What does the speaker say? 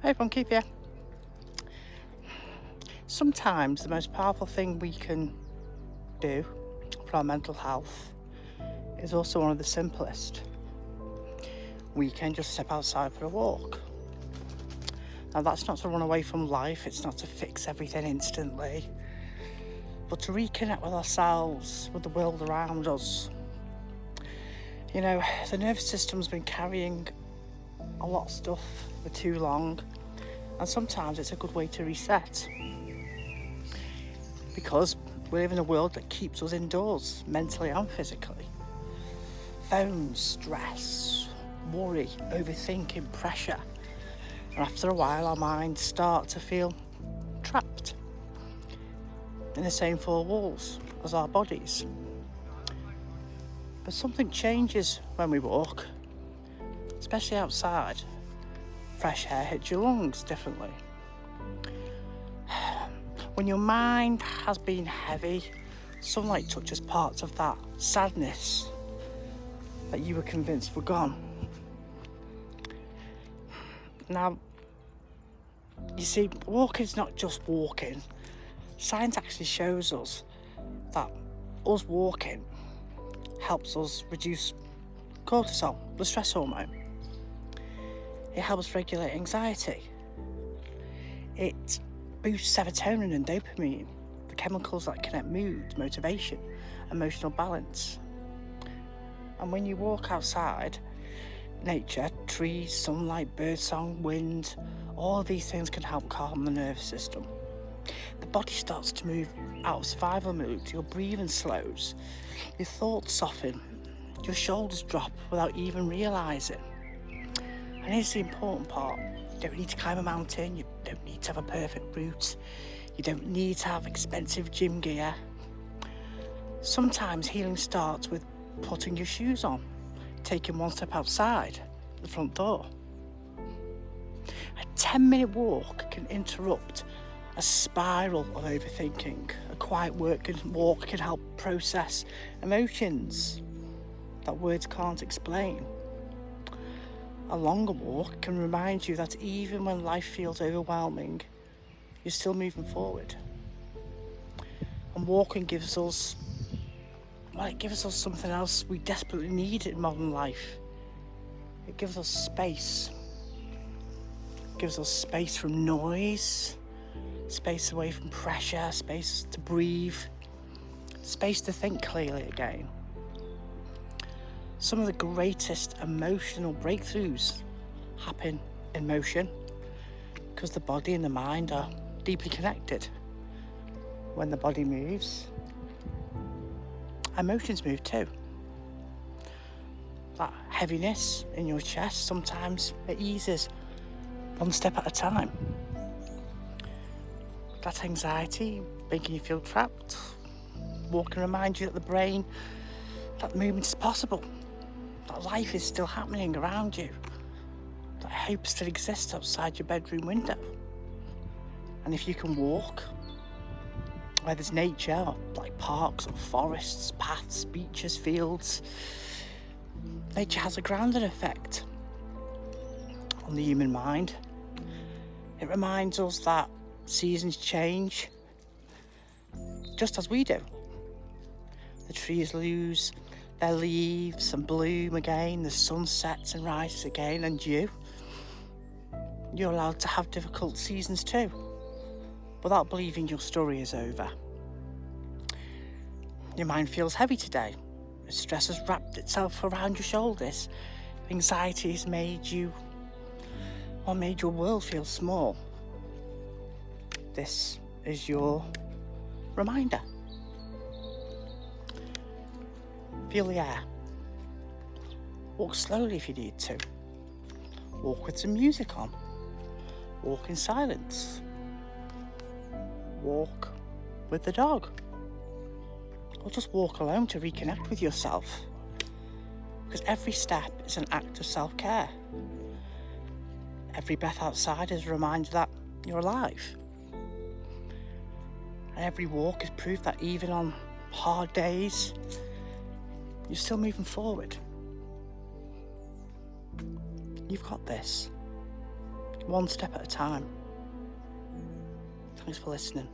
Hey, Funky, yeah. Sometimes the most powerful thing we can do for our mental health is also one of the simplest. We can just step outside for a walk. Now, that's not to run away from life, it's not to fix everything instantly, but to reconnect with ourselves, with the world around us. You know, the nervous system's been carrying a lot of stuff for too long, and sometimes it's a good way to reset. Because we live in a world that keeps us indoors, mentally and physically. Phones, stress, worry, overthinking, pressure. And after a while, our minds start to feel trapped in the same four walls as our bodies. But something changes when we walk, especially outside. Fresh air hits your lungs differently. When your mind has been heavy, sunlight touches parts of that sadness that you were convinced were gone. Now, you see, walking is not just walking. Science actually shows us that us walking helps us reduce cortisol, the stress hormone. It helps regulate anxiety. It boosts serotonin and dopamine, the chemicals that connect mood, motivation, emotional balance. And when you walk outside, nature, trees, sunlight, birdsong, wind, all these things can help calm the nervous system. The body starts to move out of survival mode, your breathing slows, your thoughts soften, your shoulders drop without even realising. And here's the important part. You don't need to climb a mountain, you don't need to have a perfect route, you don't need to have expensive gym gear. Sometimes healing starts with putting your shoes on, taking one step outside the front door. A 10-minute walk can interrupt a spiral of overthinking. A quiet walk can help process emotions that words can't explain. A longer walk can remind you that even when life feels overwhelming, you're still moving forward. And walking gives us something else we desperately need in modern life. It gives us space. It gives us space from noise, space away from pressure, space to breathe, space to think clearly again. Some of the greatest emotional breakthroughs happen in motion because the body and the mind are deeply connected. When the body moves, emotions move too. That heaviness in your chest, sometimes it eases one step at a time. That anxiety making you feel trapped, walking reminds you that the brain, that movement is possible, that life is still happening around you, that hope still exists outside your bedroom window. And if you can walk where there's nature, like parks or forests, paths, beaches, fields, nature has a grounding effect on the human mind. It reminds us that seasons change just as we do. The trees lose their leaves and bloom again, the sun sets and rises again, and you're allowed to have difficult seasons too, without believing your story is over. Your mind feels heavy today. Stress has wrapped itself around your shoulders. Anxiety has made your world feel small. This is your reminder. Feel the air. Walk slowly if you need to. Walk with some music on. Walk in silence. Walk with the dog. Or just walk alone to reconnect with yourself. Because every step is an act of self-care. Every breath outside is a reminder that you're alive. And every walk is proof that even on hard days, you're still moving forward. You've got this. one step at a time. Thanks for listening.